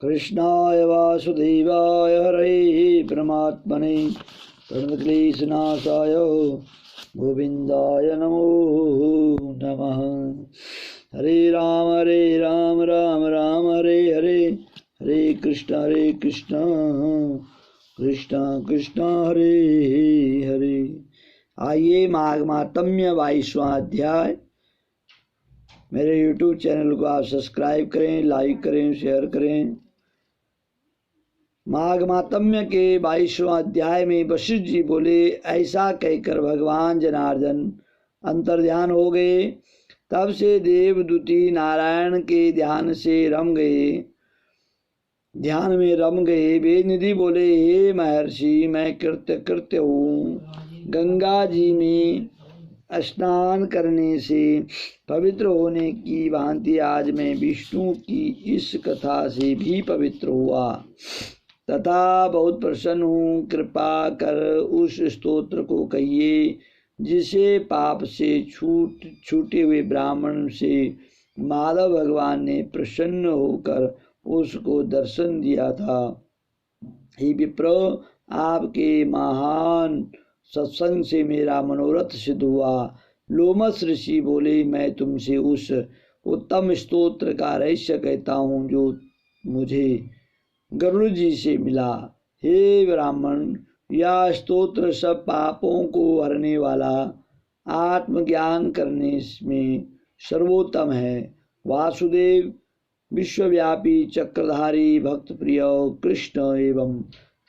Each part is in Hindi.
कृष्णाय वासुदेवाय हरे परमात्मने प्रणतक्लेशनाशाय गोविंदाय नमो नमः। हरे राम राम राम हरे हरे, हरे कृष्ण कृष्ण कृष्ण हरे हरे। आइए माघ मातम्य 22वां अध्याय। मेरे YouTube चैनल को आप सब्सक्राइब करें, लाइक करें, शेयर करें। माघ मातम्य के 22वां अध्याय में वशिष्ठ जी बोले, ऐसा कहकर भगवान जनार्दन अंतर्ध्यान हो गए। तब से देवदूती नारायण के ध्यान में रम गए। वे निधि बोले, हे महर्षि, मैं कृत्य हूँ। गंगा जी में स्नान करने से पवित्र होने की भांति आज मैं विष्णु की इस कथा से भी पवित्र हुआ तथा बहुत प्रसन्न हूँ। कृपा कर उस स्तोत्र को कहिए जिसे पाप से छूटे हुए ब्राह्मण से माधव भगवान ने प्रसन्न होकर उसको दर्शन दिया था। हे विप्र, आपके महान सत्संग से मेरा मनोरथ सिद्ध हुआ। लोमस ऋषि बोले, मैं तुमसे उस उत्तम स्तोत्र का रहस्य कहता हूँ जो मुझे गरुड़ जी से मिला। हे ब्राह्मण, यह स्तोत्र सब पापों को हरने वाला, आत्मज्ञान करने में सर्वोत्तम है। वासुदेव, विश्वव्यापी, चक्रधारी, भक्त प्रिय कृष्ण एवं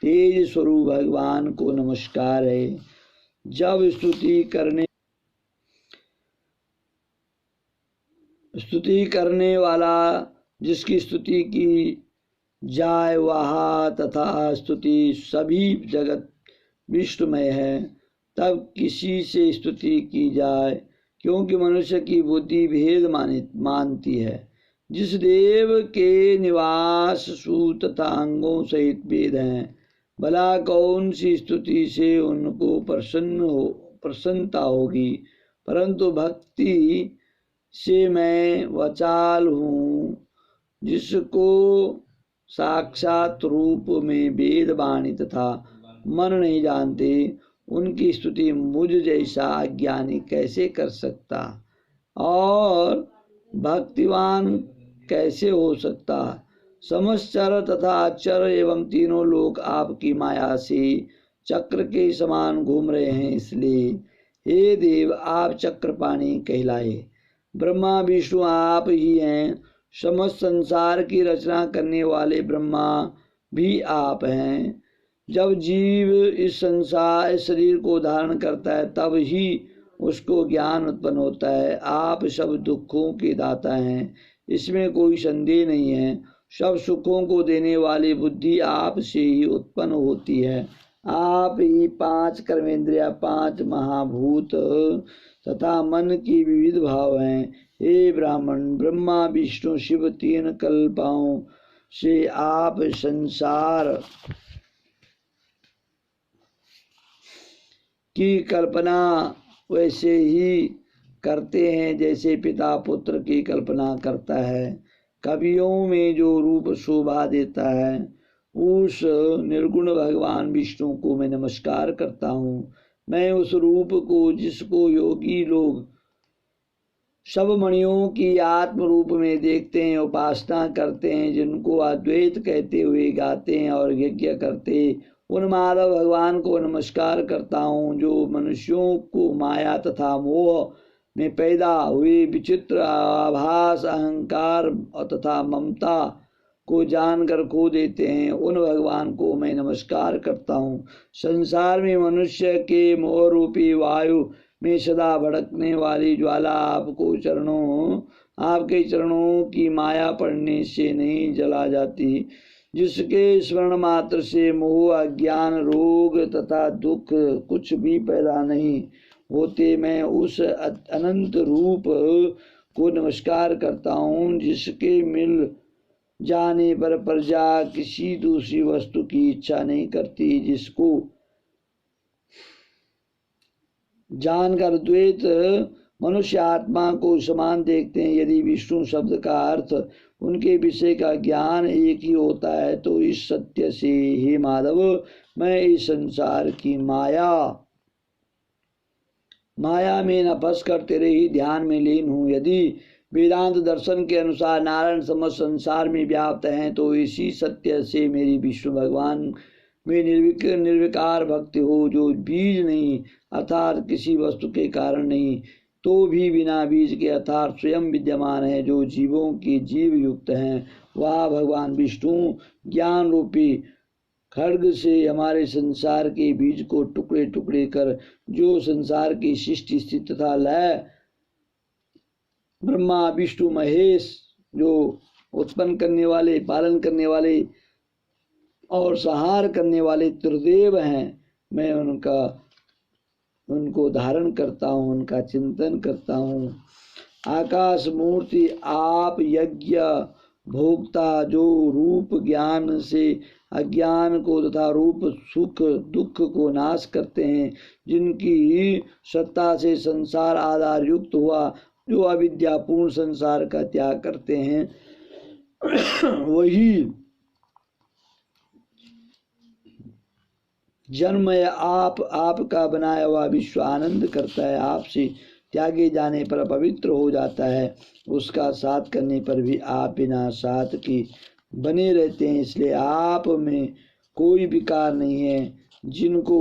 तेज स्वरूप भगवान को नमस्कार है। जब स्तुति करने वाला जिसकी स्तुति की जाय वह तथा स्तुति सभी जगत विष्णुमय है, तब किसी से स्तुति की जाए, क्योंकि मनुष्य की बुद्धि भेद मानती है। जिस देव के निवास सु तथा अंगों सहित वेद हैं, भला कौन सी स्तुति से उनको प्रसन्नता होगी। परंतु भक्ति से मैं वचाल हूँ, जिसको साक्षात रूप में वेद वाणी तथा मन नहीं जानते, उनकी स्तुति मुझ जैसा अज्ञानी कैसे कर सकता और भक्तिवान कैसे हो सकता। समस्त चर तथा अचर एवं तीनों लोग आपकी माया से चक्र के समान घूम रहे हैं, इसलिए हे देव, आप चक्रपाणी कहलाए। ब्रह्मा विष्णु आप ही हैं। समस्त संसार की रचना करने वाले ब्रह्मा भी आप हैं। जब जीव इस शरीर को धारण करता है, तब ही उसको ज्ञान उत्पन्न होता है। आप सब दुखों के दाता हैं, इसमें कोई संदेह नहीं है। सब सुखों को देने वाली बुद्धि आप से ही उत्पन्न होती है। आप ही 5 कर्मेंद्रिया, 5 महाभूत तथा मन की विविध भाव हैं। हे ब्राह्मण, ब्रह्मा विष्णु शिव 3 कल्पों से आप संसार की कल्पना वैसे ही करते हैं जैसे पिता पुत्र की कल्पना करता है। कवियों में जो रूप शोभा देता है, उस निर्गुण भगवान विष्णु को मैं नमस्कार करता हूँ। मैं उस रूप को जिसको योगी लोग सब मणियों की आत्म रूप में देखते हैं, उपासना करते हैं, जिनको अद्वैत कहते हुए गाते हैं और यज्ञ करते, उन माधव भगवान को नमस्कार करता हूँ, जो मनुष्यों को माया तथा मोह में पैदा हुए विचित्र आभास, अहंकार तथा ममता को जानकर खो देते हैं, उन भगवान को मैं नमस्कार करता हूँ। संसार में मनुष्य के मोह रूपी वायु में सदा भड़कने वाली ज्वाला आपके चरणों की माया पड़ने से नहीं जला जाती, जिसके स्मरण मात्र से मोह, अज्ञान, रोग तथा दुख कुछ भी पैदा नहीं होते। मैं उस अनंत रूप को नमस्कार करता हूँ, जिसके मिल जाने पर प्रजा किसी दूसरी वस्तु की इच्छा नहीं करती, जिसको जानकर द्वैत मनुष्य आत्मा को समान देखते हैं। यदि विष्णु शब्द का अर्थ उनके विषय का ज्ञान एक ही होता है। तो इस सत्य से हे माधव मैं इस संसार की माया में न फंस कर तेरे ही ध्यान में लीन हूँ। यदि वेदांत दर्शन के अनुसार नारायण समस्त संसार में व्याप्त हैं तो इसी सत्य से मेरी विष्णु भगवान में निर्विकार भक्ति हो, जो बीज नहीं अर्थात किसी वस्तु के कारण नहीं तो भी बिना बीज के अर्थात स्वयं विद्यमान है, जो जीवों के जीव युक्त हैं। वह भगवान विष्णु ज्ञान रूपी खड्ग से हमारे संसार के बीज को टुकड़े टुकड़े कर जो संसार की सृष्टि स्थिति तथा लय ब्रह्मा विष्णु महेश जो उत्पन्न करने वाले, पालन करने वाले और संहार करने वाले त्रिदेव हैं, मैं उनको धारण करता हूँ, उनका चिंतन करता हूँ। आकाश मूर्ति आप यज्ञ भोक्ता, जो रूप ज्ञान से अज्ञान को तथा रूप सुख दुख को नाश करते हैं, जिनकी सत्ता से संसार आधार युक्त हुआ, जो अविद्यापूर्ण संसार का त्याग करते हैं, वही जन्मय आपका बनाया हुआ विश्व आनंद करता है। आपसे त्यागे जाने पर पवित्र हो जाता है, उसका साथ करने पर भी आप बिना साथ के बने रहते हैं। इसलिए आप में कोई विकार नहीं है। जिनको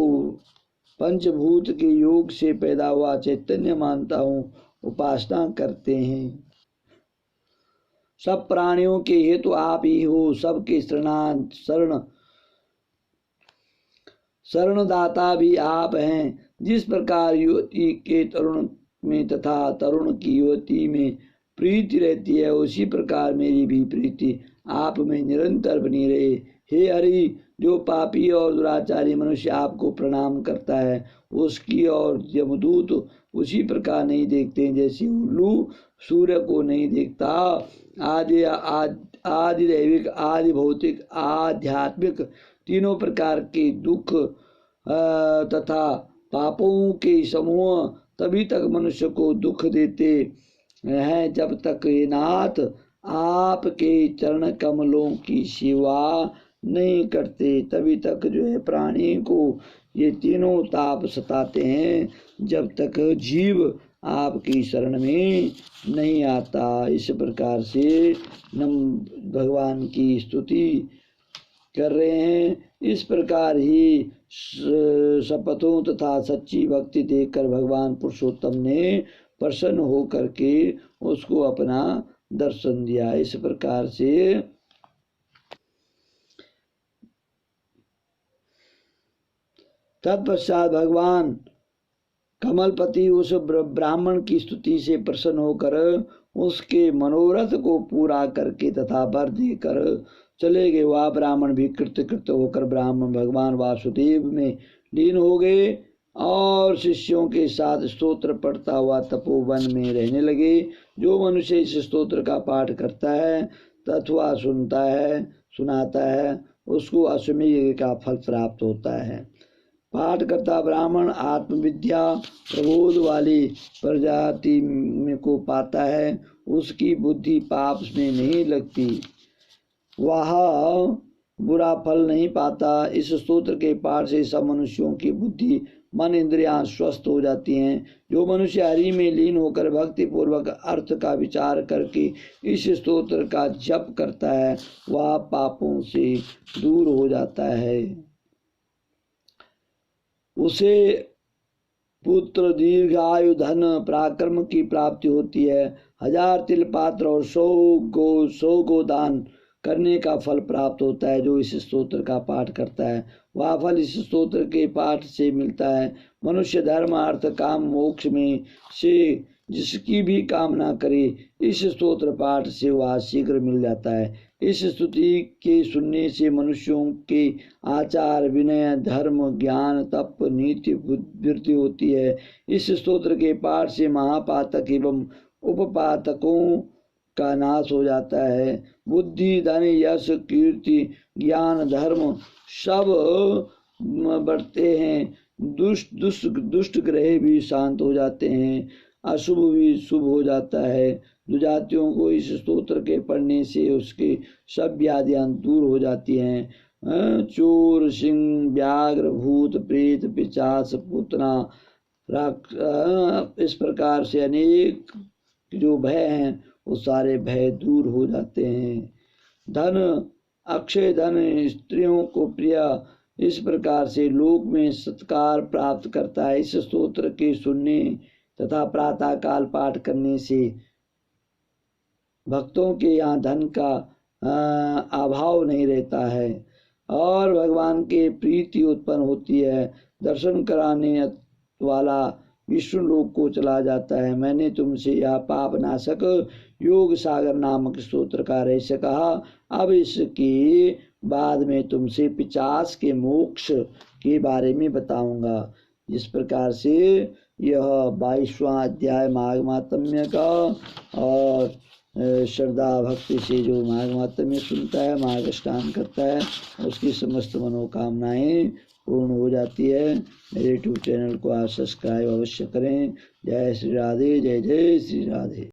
पंचभूत के योग से पैदा हुआ चैतन्य मानता हूँ, उपासना करते हैं। सब प्राणियों के हेतु आप ही हो, सबके शरणदाता भी आप हैं। जिस प्रकार युवती के तरुण में तथा तरुण की युवती में प्रीति रहती है, उसी प्रकार मेरी भी प्रीति आप में निरंतर बनी रहे। हे हरि, जो पापी और दुराचारी मनुष्य आपको प्रणाम करता है, उसकी और यमदूत उसी प्रकार नहीं देखते जैसे उल्लू सूर्य को नहीं देखता। आदि दैविक, आदि भौतिक, आध्यात्मिक तीनों प्रकार के दुख तथा पापों के समूह तभी तक मनुष्य को दुख देते हैं जब तक हे नाथ आपके चरण कमलों की सेवा नहीं करते। तभी तक जो है प्राणी को ये तीनों ताप सताते हैं, जब तक जीव आपकी शरण में नहीं आता। इस प्रकार से भगवान की स्तुति कर रहे हैं। इस प्रकार ही शपथों तथा सच्ची भक्ति देखकर भगवान पुरुषोत्तम ने प्रसन्न हो करके उसको अपना दर्शन दिया। इस प्रकार से तत्पश्चात भगवान कमलपति उस ब्राह्मण की स्तुति से प्रसन्न होकर उसके मनोरथ को पूरा करके तथा वर देकर चले गए। वह ब्राह्मण भी कृतकृत होकर ब्राह्मण भगवान वासुदेव में लीन हो गए और शिष्यों के साथ स्तोत्र पढ़ता हुआ तपोवन में रहने लगे। जो मनुष्य इस स्तोत्र का पाठ करता है तथा सुनता है, सुनाता है, उसको अश्वमेध का फल प्राप्त होता है। पाठ करता ब्राह्मण आत्मविद्या प्रबोध वाली प्रजाति को पाता है, उसकी बुद्धि पाप में नहीं लगती, वह बुरा फल नहीं पाता। इस स्तोत्र के पाठ से सब मनुष्यों की बुद्धि मन इंद्रियां स्वस्थ हो जाती हैं। जो मनुष्य हरि में लीन होकर भक्ति पूर्वक अर्थ का विचार करके इस स्तोत्र का जप करता है, वह पापों से दूर हो जाता है। उसे पुत्र दीर्घायु धन पराक्रम की प्राप्ति होती है। 1000 तिल पात्र और 100 गोदान करने का फल प्राप्त होता है। जो इस स्तोत्र का पाठ करता है वह फल इस स्तोत्र के पाठ से मिलता है। मनुष्य धर्म अर्थ काम मोक्ष में से जिसकी भी कामना करे, इस स्तोत्र पाठ से वह शीघ्र मिल जाता है। इस स्तुति के सुनने से मनुष्यों के आचार विनय धर्म ज्ञान तप नीति वृद्धि होती है। इस स्तोत्र के पाठ से महापातक एवं उपपातकों का नाश हो जाता है। बुद्धि धन यश कीर्ति ज्ञान धर्म सब बढ़ते हैं। दुष्ट ग्रह भी शांत हो जाते हैं, अशुभ भी शुभ हो जाता है। दुजातियों को इस स्तोत्र के पढ़ने से उसके सब व्याधियां दूर हो जाती हैं। चोर, सिंह, व्याघ्र, भूत, प्रेत, पिशाच, पूतना, इस प्रकार से अनेक जो भय हैं वो सारे भय दूर हो जाते हैं। धन, अक्षय धन स्त्रियों को प्रिय, इस प्रकार से लोक में सत्कार प्राप्त करता है। इस स्तोत्र के सुनने तथा प्रातः काल पाठ करने से भक्तों के यहाँ धन का अभाव नहीं रहता है और भगवान के प्रीति उत्पन्न होती है। दर्शन कराने वाला विष्णु लोक को चला जाता है। मैंने तुमसे यह पाप नाशक योग सागर नामक स्तोत्र का रहस्य कहा। अब इसके बाद में तुमसे पिशाच के मोक्ष के बारे में बताऊंगा। जिस प्रकार से यह 22वां अध्याय माघ महात्म्य का और श्रद्धा भक्ति से जो माघ महात्म्य सुनता है, माघ स्नान करता है, उसकी समस्त मनोकामनाएं पूर्ण हो जाती है। मेरे यूट्यूब चैनल को आप सब्सक्राइब अवश्य करें। जय श्री राधे, जय जय श्री राधे।